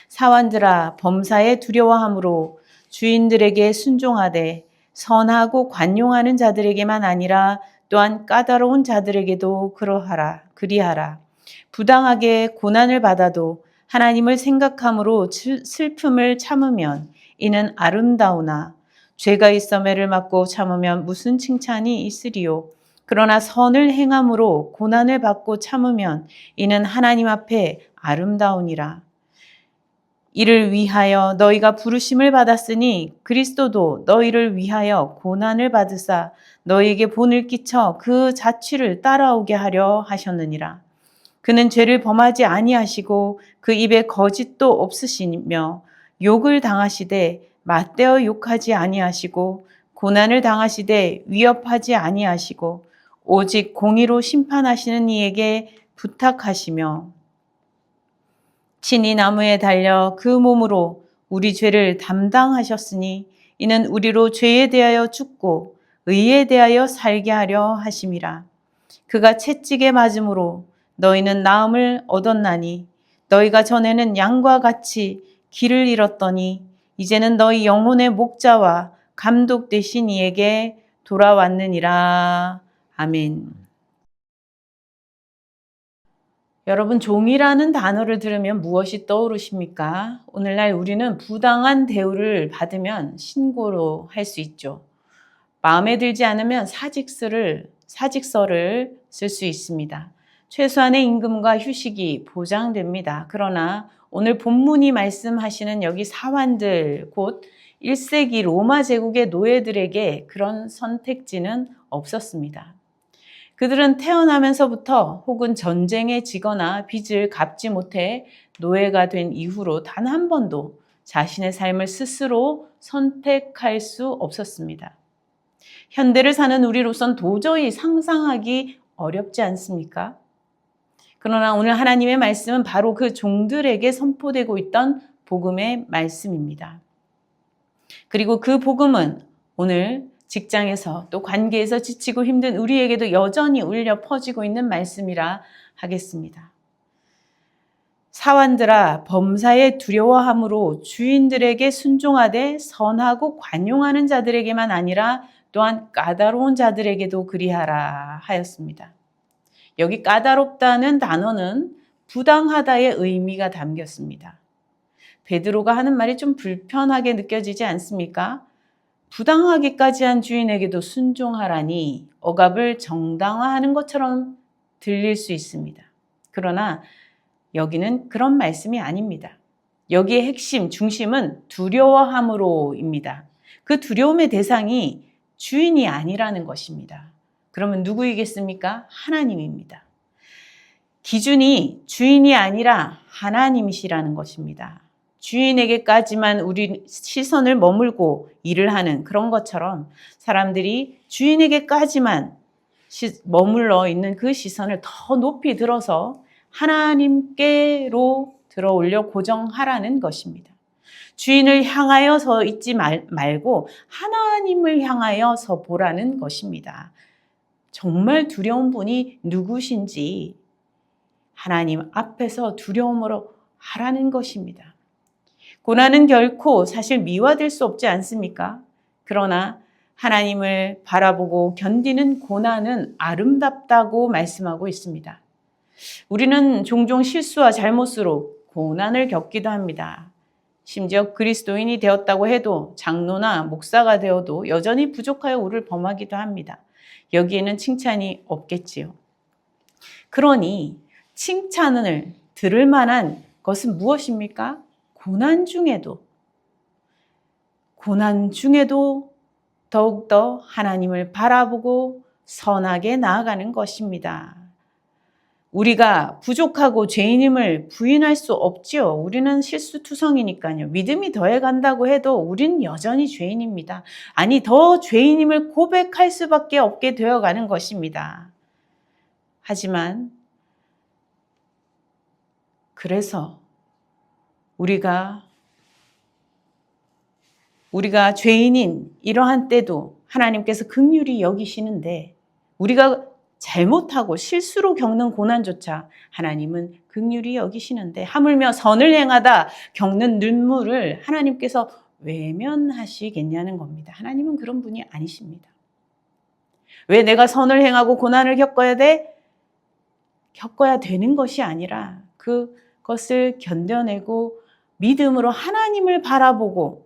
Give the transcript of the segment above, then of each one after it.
사환들아 범사에 두려워함으로 주인들에게 순종하되 선하고 관용하는 자들에게만 아니라 또한 까다로운 자들에게도 그리하라. 부당하게 고난을 받아도 하나님을 생각함으로 슬픔을 참으면 이는 아름다우나 죄가 있어 매를 맞고 참으면 무슨 칭찬이 있으리요. 그러나 선을 행함으로 고난을 받고 참으면 이는 하나님 앞에 아름다우니라. 이를 위하여 너희가 부르심을 받았으니 그리스도도 너희를 위하여 고난을 받으사 너희에게 본을 끼쳐 그 자취를 따라오게 하려 하셨느니라. 그는 죄를 범하지 아니하시고 그 입에 거짓도 없으시며 욕을 당하시되 맞대어 욕하지 아니하시고 고난을 당하시되 위협하지 아니하시고 오직 공의로 심판하시는 이에게 부탁하시며 친히 나무에 달려 그 몸으로 우리 죄를 담당하셨으니 이는 우리로 죄에 대하여 죽고 의에 대하여 살게 하려 하심이라. 그가 채찍에 맞음으로 너희는 나음을 얻었나니 너희가 전에는 양과 같이 길을 잃었더니 이제는 너희 영혼의 목자와 감독 되신 이에게 돌아왔느니라. 아멘. 여러분, 종이라는 단어를 들으면 무엇이 떠오르십니까? 오늘날 우리는 부당한 대우를 받으면 신고로 할 수 있죠. 마음에 들지 않으면 사직서를 쓸 수 있습니다. 최소한의 임금과 휴식이 보장됩니다. 그러나 오늘 본문이 말씀하시는 여기 사환들, 곧 1세기 로마 제국의 노예들에게 그런 선택지는 없었습니다. 그들은 태어나면서부터 혹은 전쟁에 지거나 빚을 갚지 못해 노예가 된 이후로 단 한 번도 자신의 삶을 스스로 선택할 수 없었습니다. 현대를 사는 우리로선 도저히 상상하기 어렵지 않습니까? 그러나 오늘 하나님의 말씀은 바로 그 종들에게 선포되고 있던 복음의 말씀입니다. 그리고 그 복음은 오늘 직장에서 또 관계에서 지치고 힘든 우리에게도 여전히 울려 퍼지고 있는 말씀이라 하겠습니다. 사환들아 범사에 두려워함으로 주인들에게 순종하되 선하고 관용하는 자들에게만 아니라 또한 까다로운 자들에게도 그리하라 하였습니다. 여기 까다롭다는 단어는 부당하다의 의미가 담겼습니다. 베드로가 하는 말이 좀 불편하게 느껴지지 않습니까? 부당하게까지 한 주인에게도 순종하라니 억압을 정당화하는 것처럼 들릴 수 있습니다. 그러나 여기는 그런 말씀이 아닙니다. 여기의 핵심, 중심은 두려워함으로입니다. 그 두려움의 대상이 주인이 아니라는 것입니다. 그러면 누구이겠습니까? 하나님입니다. 기준이 주인이 아니라 하나님이시라는 것입니다. 주인에게까지만 우리 시선을 머물고 일을 하는 그런 것처럼 사람들이 주인에게까지만 머물러 있는 그 시선을 더 높이 들어서 하나님께로 들어 올려 고정하라는 것입니다. 주인을 향하여 서 있지 말고 하나님을 향하여 서 보라는 것입니다. 정말 두려운 분이 누구신지 하나님 앞에서 두려움으로 하라는 것입니다. 고난은 결코 사실 미화될 수 없지 않습니까? 그러나 하나님을 바라보고 견디는 고난은 아름답다고 말씀하고 있습니다. 우리는 종종 실수와 잘못으로 고난을 겪기도 합니다. 심지어 그리스도인이 되었다고 해도 장로나 목사가 되어도 여전히 부족하여 오를 범하기도 합니다. 여기에는 칭찬이 없겠지요. 그러니 칭찬을 들을 만한 것은 무엇입니까? 고난 중에도 더욱더 하나님을 바라보고 선하게 나아가는 것입니다. 우리가 부족하고 죄인임을 부인할 수 없지요. 우리는 실수투성이니까요. 믿음이 더해간다고 해도 우리는 여전히 죄인입니다. 아니, 더 죄인임을 고백할 수밖에 없게 되어가는 것입니다. 하지만 그래서 우리가 죄인인 이러한 때도 하나님께서 긍휼히 여기시는데 우리가 잘못하고 실수로 겪는 고난조차 하나님은 긍휼히 여기시는데 하물며 선을 행하다 겪는 눈물을 하나님께서 외면하시겠냐는 겁니다. 하나님은 그런 분이 아니십니다. 왜 내가 선을 행하고 고난을 겪어야 돼? 겪어야 되는 것이 아니라 그것을 견뎌내고 믿음으로 하나님을 바라보고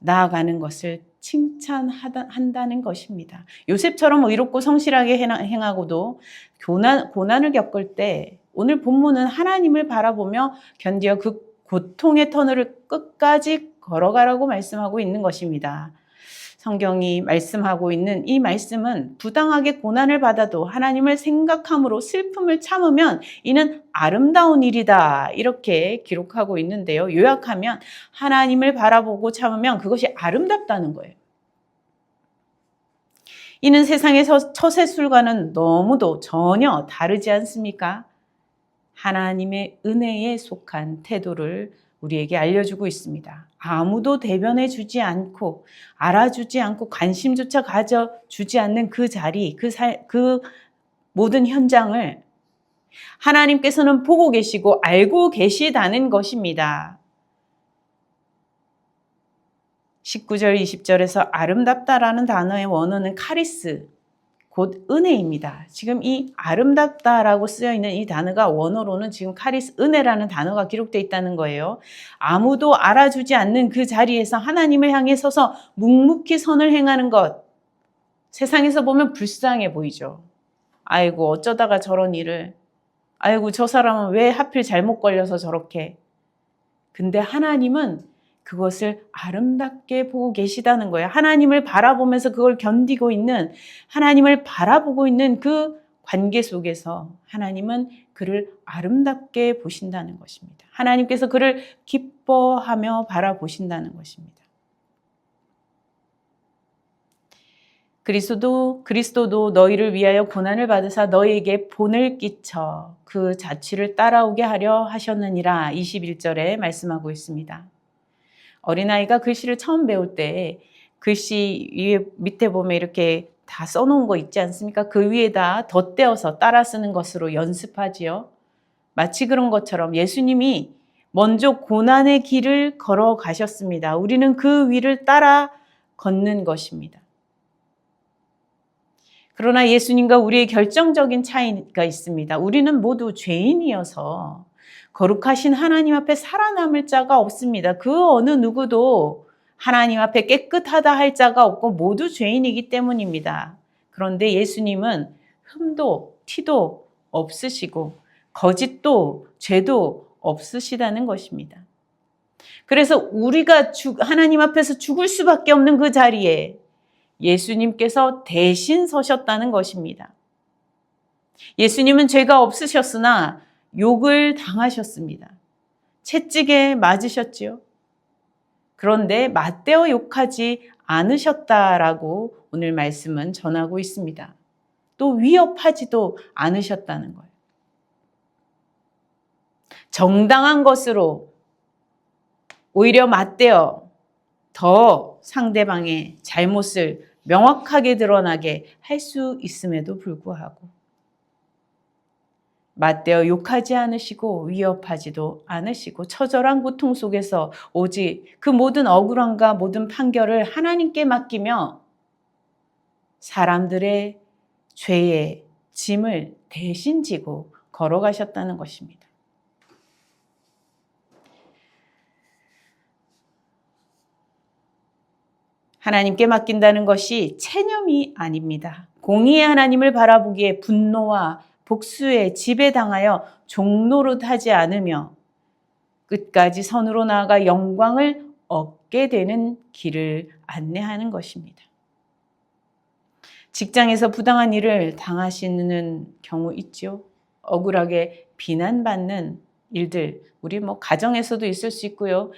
나아가는 것을 칭찬한다는 것입니다. 요셉처럼 의롭고 성실하게 행하고도 고난을 겪을 때 오늘 본문은 하나님을 바라보며 견디어 그 고통의 터널을 끝까지 걸어가라고 말씀하고 있는 것입니다. 성경이 말씀하고 있는 이 말씀은 부당하게 고난을 받아도 하나님을 생각함으로 슬픔을 참으면 이는 아름다운 일이다 이렇게 기록하고 있는데요. 요약하면 하나님을 바라보고 참으면 그것이 아름답다는 거예요. 이는 세상의 처세술과는 너무도 전혀 다르지 않습니까? 하나님의 은혜에 속한 태도를 우리에게 알려주고 있습니다. 아무도 대변해 주지 않고 알아주지 않고 관심조차 가져주지 않는 그 자리, 그 모든 현장을 하나님께서는 보고 계시고 알고 계시다는 것입니다. 19절, 20절에서 아름답다라는 단어의 원어는 카리스, 곧 은혜입니다. 지금 이 아름답다라고 쓰여 있는 이 단어가 원어로는 지금 카리스, 은혜라는 단어가 기록되어 있다는 거예요. 아무도 알아주지 않는 그 자리에서 하나님을 향해 서서 묵묵히 선을 행하는 것. 세상에서 보면 불쌍해 보이죠. 아이고 어쩌다가 저런 일을. 아이고 저 사람은 왜 하필 잘못 걸려서 저렇게. 근데 하나님은 그것을 아름답게 보고 계시다는 거예요. 하나님을 바라보면서 그걸 견디고 있는, 하나님을 바라보고 있는 그 관계 속에서 하나님은 그를 아름답게 보신다는 것입니다. 하나님께서 그를 기뻐하며 바라보신다는 것입니다. 그리스도도 너희를 위하여 고난을 받으사 너희에게 본을 끼쳐 그 자취를 따라오게 하려 하셨느니라 21절에 말씀하고 있습니다. 어린아이가 글씨를 처음 배울 때 글씨 위에 밑에 보면 이렇게 다 써놓은 거 있지 않습니까? 그 위에다 덧대어서 따라 쓰는 것으로 연습하지요. 마치 그런 것처럼 예수님이 먼저 고난의 길을 걸어가셨습니다. 우리는 그 위를 따라 걷는 것입니다. 그러나 예수님과 우리의 결정적인 차이가 있습니다. 우리는 모두 죄인이어서 거룩하신 하나님 앞에 살아남을 자가 없습니다. 그 어느 누구도 하나님 앞에 깨끗하다 할 자가 없고 모두 죄인이기 때문입니다. 그런데 예수님은 흠도 티도 없으시고 거짓도 죄도 없으시다는 것입니다. 그래서 우리가 하나님 앞에서 죽을 수밖에 없는 그 자리에 예수님께서 대신 서셨다는 것입니다. 예수님은 죄가 없으셨으나 욕을 당하셨습니다. 채찍에 맞으셨지요. 그런데 맞대어 욕하지 않으셨다라고 오늘 말씀은 전하고 있습니다. 또 위협하지도 않으셨다는 거예요. 정당한 것으로 오히려 맞대어 더 상대방의 잘못을 명확하게 드러나게 할 수 있음에도 불구하고 맞대어 욕하지 않으시고 위협하지도 않으시고 처절한 고통 속에서 오직 그 모든 억울함과 모든 판결을 하나님께 맡기며 사람들의 죄의 짐을 대신 지고 걸어가셨다는 것입니다. 하나님께 맡긴다는 것이 체념이 아닙니다. 공의의 하나님을 바라보기에 분노와 복수에 지배당하여 종노릇하지 않으며 끝까지 선으로 나아가 영광을 얻게 되는 길을 안내하는 것입니다. 직장에서 부당한 일을 당하시는 경우 있죠. 억울하게 비난받는 일들, 우리 가정에서도 있을 수 있고요.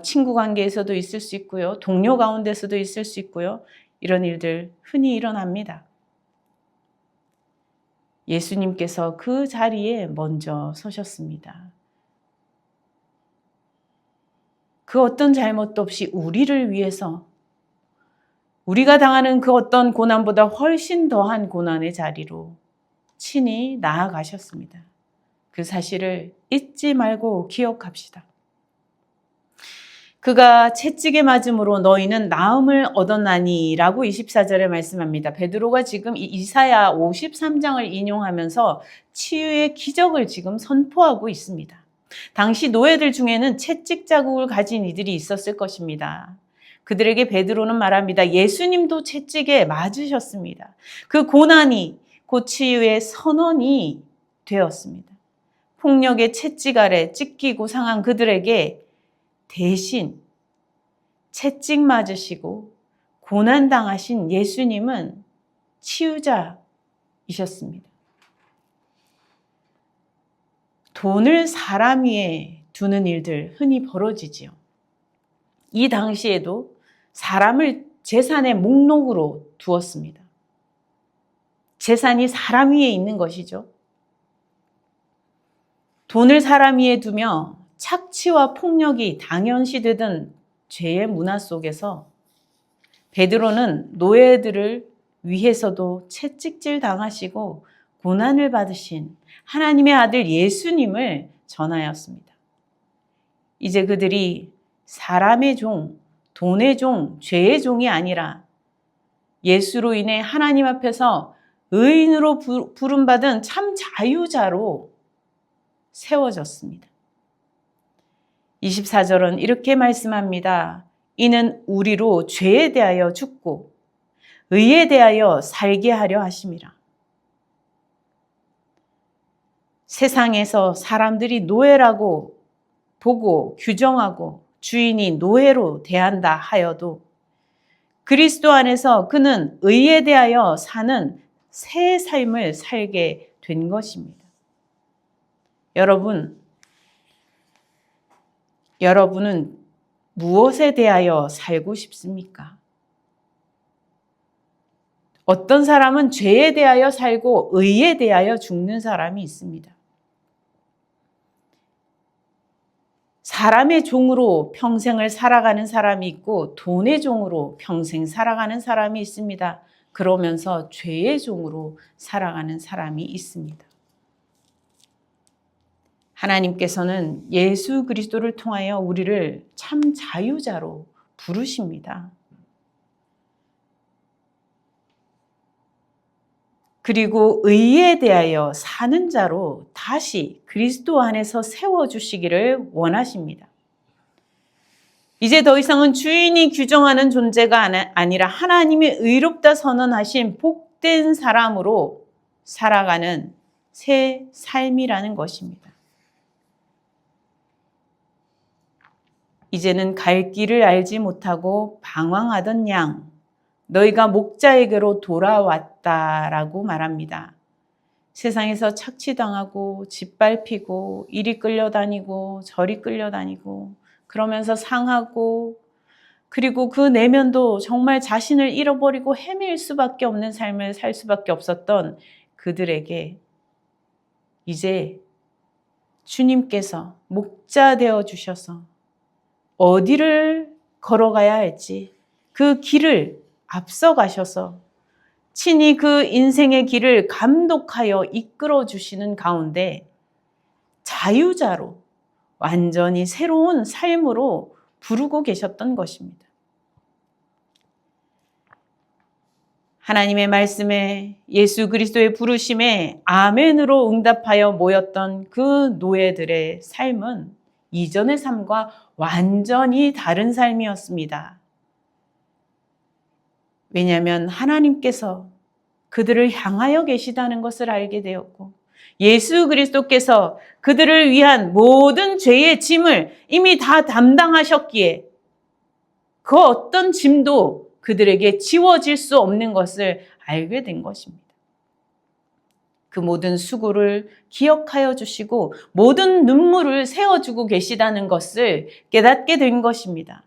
친구 관계에서도 있을 수 있고요. 동료 가운데서도 있을 수 있고요. 이런 일들 흔히 일어납니다. 예수님께서 그 자리에 먼저 서셨습니다. 그 어떤 잘못도 없이 우리를 위해서 우리가 당하는 그 어떤 고난보다 훨씬 더한 고난의 자리로 친히 나아가셨습니다. 그 사실을 잊지 말고 기억합시다. 그가 채찍에 맞음으로 너희는 나음을 얻었나니 라고 24절에 말씀합니다. 베드로가 지금 이사야 53장을 인용하면서 치유의 기적을 지금 선포하고 있습니다. 당시 노예들 중에는 채찍 자국을 가진 이들이 있었을 것입니다. 그들에게 베드로는 말합니다. 예수님도 채찍에 맞으셨습니다. 그 고난이 곧 치유의 선언이 되었습니다. 폭력의 채찍 아래 찢기고 상한 그들에게 대신 채찍 맞으시고 고난당하신 예수님은 치유자이셨습니다. 돈을 사람 위에 두는 일들 흔히 벌어지지요. 이 당시에도 사람을 재산의 목록으로 두었습니다. 재산이 사람 위에 있는 것이죠. 돈을 사람 위에 두며 착취와 폭력이 당연시되던 죄의 문화 속에서 베드로는 노예들을 위해서도 채찍질 당하시고 고난을 받으신 하나님의 아들 예수님을 전하였습니다. 이제 그들이 사람의 종, 돈의 종, 죄의 종이 아니라 예수로 인해 하나님 앞에서 의인으로 부름받은 참 자유자로 세워졌습니다. 24절은 이렇게 말씀합니다. 이는 우리로 죄에 대하여 죽고 의에 대하여 살게 하려 하심이라. 세상에서 사람들이 노예라고 보고 규정하고 주인이 노예로 대한다 하여도 그리스도 안에서 그는 의에 대하여 사는 새 삶을 살게 된 것입니다. 여러분은 무엇에 대하여 살고 싶습니까? 어떤 사람은 죄에 대하여 살고 의에 대하여 죽는 사람이 있습니다. 사람의 종으로 평생을 살아가는 사람이 있고 돈의 종으로 평생 살아가는 사람이 있습니다. 그러면서 죄의 종으로 살아가는 사람이 있습니다. 하나님께서는 예수 그리스도를 통하여 우리를 참 자유자로 부르십니다. 그리고 의에 대하여 사는 자로 다시 그리스도 안에서 세워주시기를 원하십니다. 이제 더 이상은 주인이 규정하는 존재가 아니라 하나님이 의롭다 선언하신 복된 사람으로 살아가는 새 삶이라는 것입니다. 이제는 갈 길을 알지 못하고 방황하던 양, 너희가 목자에게로 돌아왔다라고 말합니다. 세상에서 착취당하고 짓밟히고 이리 끌려다니고 저리 끌려다니고 그러면서 상하고 그리고 그 내면도 정말 자신을 잃어버리고 헤맬 수밖에 없는 삶을 살 수밖에 없었던 그들에게 이제 주님께서 목자 되어 주셔서 어디를 걸어가야 할지 그 길을 앞서 가셔서 친히 그 인생의 길을 감독하여 이끌어 주시는 가운데 자유자로 완전히 새로운 삶으로 부르고 계셨던 것입니다. 하나님의 말씀에 예수 그리스도의 부르심에 아멘으로 응답하여 모였던 그 노예들의 삶은 이전의 삶과 완전히 다른 삶이었습니다. 왜냐하면 하나님께서 그들을 향하여 계시다는 것을 알게 되었고 예수 그리스도께서 그들을 위한 모든 죄의 짐을 이미 다 담당하셨기에 그 어떤 짐도 그들에게 지워질 수 없는 것을 알게 된 것입니다. 그 모든 수고를 기억하여 주시고 모든 눈물을 세워주고 계시다는 것을 깨닫게 된 것입니다.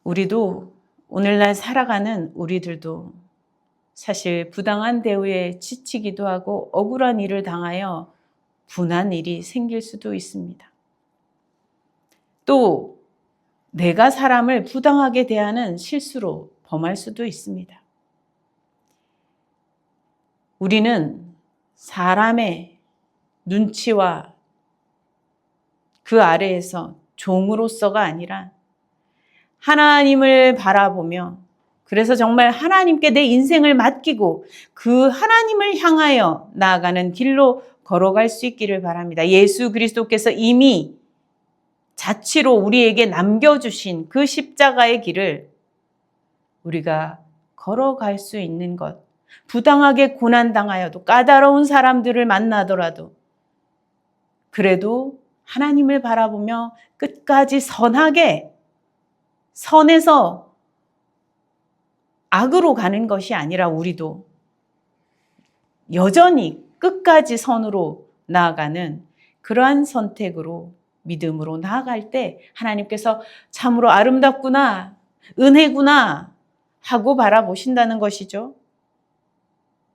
우리도 오늘날 살아가는 우리들도 사실 부당한 대우에 지치기도 하고 억울한 일을 당하여 분한 일이 생길 수도 있습니다. 또 내가 사람을 부당하게 대하는 실수로 범할 수도 있습니다. 우리는 사람의 눈치와 그 아래에서 종으로서가 아니라 하나님을 바라보며, 그래서 정말 하나님께 내 인생을 맡기고 그 하나님을 향하여 나아가는 길로 걸어갈 수 있기를 바랍니다. 예수 그리스도께서 이미 자치로 우리에게 남겨주신 그 십자가의 길을 우리가 걸어갈 수 있는 것, 부당하게 고난당하여도 까다로운 사람들을 만나더라도 그래도 하나님을 바라보며 끝까지 선하게, 선에서 악으로 가는 것이 아니라 우리도 여전히 끝까지 선으로 나아가는 그러한 선택으로, 믿음으로 나아갈 때 하나님께서 참으로 아름답구나, 은혜구나 하고 바라보신다는 것이죠.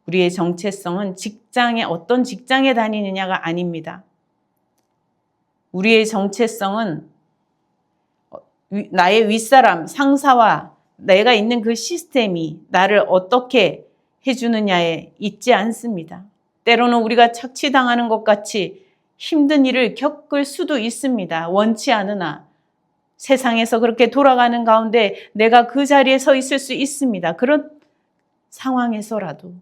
우리의 정체성은 어떤 직장에 다니느냐가 아닙니다. 우리의 정체성은 나의 윗사람, 상사와 내가 있는 그 시스템이 나를 어떻게 해주느냐에 있지 않습니다. 때로는 우리가 착취당하는 것 같이 힘든 일을 겪을 수도 있습니다. 원치 않으나 세상에서 그렇게 돌아가는 가운데 내가 그 자리에 서 있을 수 있습니다. 그런 상황에서라도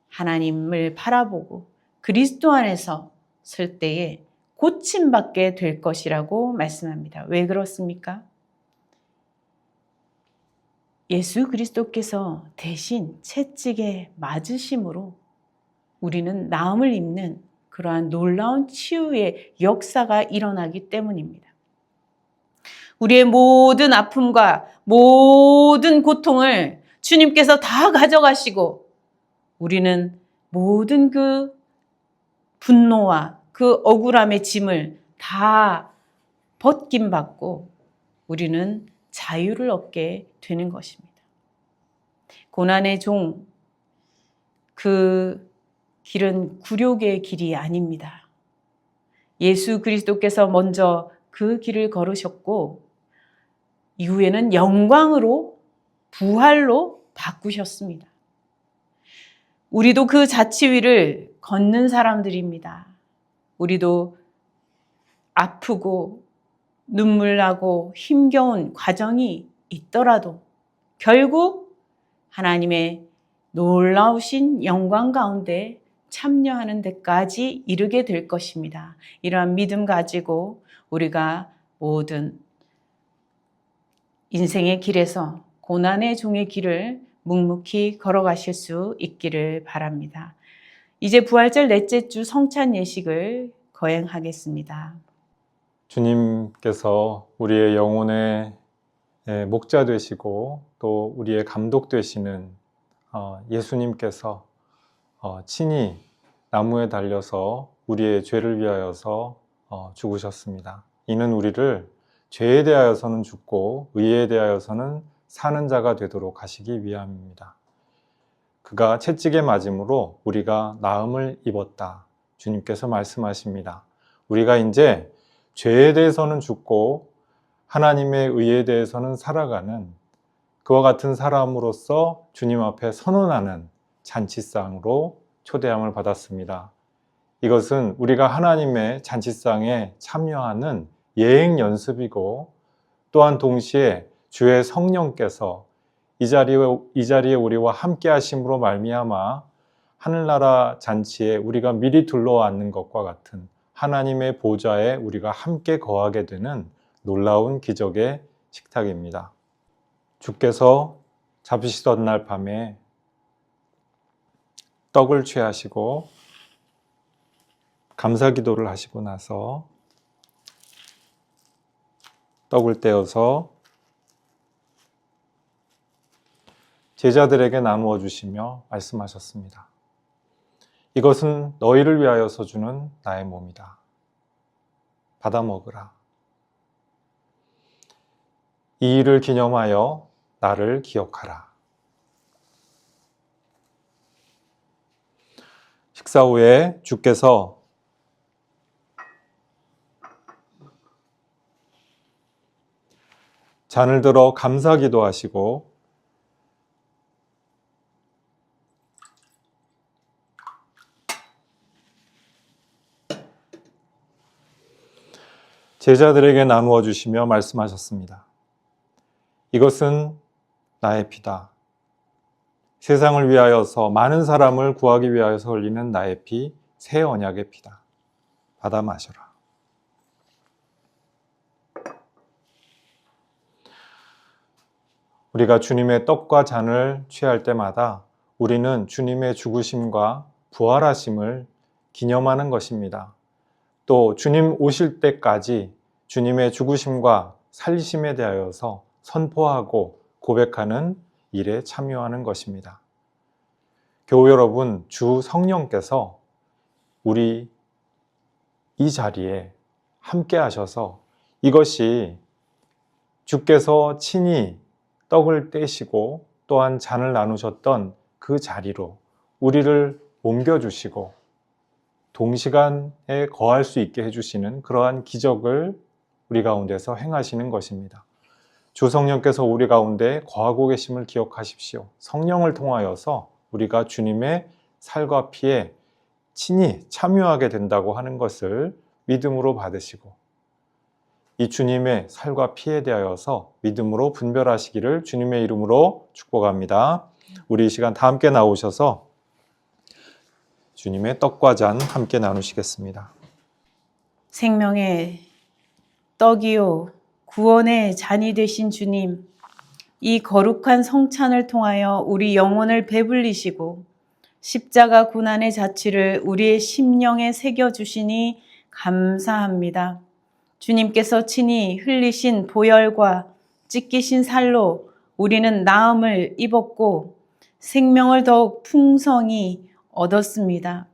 하나님을 바라보고 그리스도 안에서 설 때에 고침받게 될 것이라고 말씀합니다. 왜 그렇습니까? 예수 그리스도께서 대신 채찍에 맞으심으로 우리는 나음을 입는 그러한 놀라운 치유의 역사가 일어나기 때문입니다. 우리의 모든 아픔과 모든 고통을 주님께서 다 가져가시고 우리는 모든 그 분노와 그 억울함의 짐을 다 벗김 받고 우리는 자유를 얻게 되는 것입니다. 고난의 종, 그 길은 굴욕의 길이 아닙니다. 예수 그리스도께서 먼저 그 길을 걸으셨고 이후에는 영광으로, 부활로 바꾸셨습니다. 우리도 그 자치위를 걷는 사람들입니다. 우리도 아프고 눈물 나고 힘겨운 과정이 있더라도 결국 하나님의 놀라우신 영광 가운데 참여하는 데까지 이르게 될 것입니다. 이러한 믿음 가지고 우리가 모든 인생의 길에서 고난의 종의 길을 묵묵히 걸어가실 수 있기를 바랍니다. 이제 부활절 넷째 주 성찬 예식을 거행하겠습니다. 주님께서 우리의 영혼의 목자 되시고 또 우리의 감독 되시는 예수님께서 친히 나무에 달려서 우리의 죄를 위하여서 죽으셨습니다. 이는 우리를 죄에 대하여서는 죽고 의에 대하여서는 사는 자가 되도록 하시기 위함입니다. 그가 채찍에 맞음으로 우리가 나음을 입었다. 주님께서 말씀하십니다. 우리가 이제 죄에 대해서는 죽고 하나님의 의에 대해서는 살아가는 그와 같은 사람으로서 주님 앞에 선언하는 잔치상으로 초대함을 받았습니다. 이것은 우리가 하나님의 잔치상에 참여하는 예행 연습이고 또한 동시에 주의 성령께서 이 자리에 우리와 함께 하심으로 말미암아 하늘나라 잔치에 우리가 미리 둘러앉는 것과 같은 하나님의 보좌에 우리가 함께 거하게 되는 놀라운 기적의 식탁입니다. 주께서 잡으시던 날 밤에 떡을 취하시고 감사기도를 하시고 나서 떡을 떼어서 제자들에게 나누어 주시며 말씀하셨습니다. 이것은 너희를 위하여서 주는 나의 몸이다. 받아 먹으라. 이 일을 기념하여 나를 기억하라. 식사 후에 주께서 잔을 들어 감사 기도하시고 제자들에게 나누어 주시며 말씀하셨습니다. 이것은 나의 피다. 세상을 위하여서 많은 사람을 구하기 위하여서 흘리는 나의 피, 새 언약의 피다. 받아 마셔라. 우리가 주님의 떡과 잔을 취할 때마다 우리는 주님의 죽으심과 부활하심을 기념하는 것입니다. 또 주님 오실 때까지 주님의 죽으심과 살리심에 대하여서 선포하고 고백하는 일에 참여하는 것입니다. 교우 여러분, 주 성령께서 우리 이 자리에 함께 하셔서 이것이 주께서 친히 떡을 떼시고 또한 잔을 나누셨던 그 자리로 우리를 옮겨주시고 동시간에 거할 수 있게 해주시는 그러한 기적을 우리 가운데서 행하시는 것입니다. 주 성령께서 우리 가운데 거하고 계심을 기억하십시오. 성령을 통하여서 우리가 주님의 살과 피에 친히 참여하게 된다고 하는 것을 믿음으로 받으시고 이 주님의 살과 피에 대하여서 믿음으로 분별하시기를 주님의 이름으로 축복합니다. 우리 이 시간 다 함께 나오셔서 주님의 떡과 잔 함께 나누시겠습니다. 생명의 떡이요 구원의 잔이 되신 주님, 이 거룩한 성찬을 통하여 우리 영혼을 배불리시고 십자가 고난의 자취를 우리의 심령에 새겨주시니 감사합니다. 주님께서 친히 흘리신 보혈과 찢기신 살로 우리는 나음을 입었고 생명을 더욱 풍성히 얻었습니다.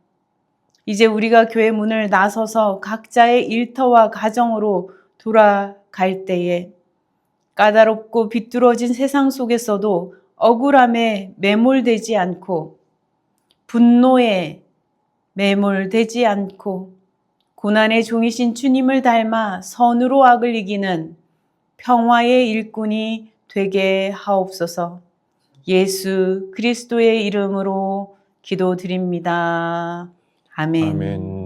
이제 우리가 교회 문을 나서서 각자의 일터와 가정으로 돌아갈 때에 까다롭고 비뚤어진 세상 속에서도 억울함에 매몰되지 않고 분노에 매몰되지 않고 고난의 종이신 주님을 닮아 선으로 악을 이기는 평화의 일꾼이 되게 하옵소서. 예수 그리스도의 이름으로 기도드립니다. 아멘. 아멘.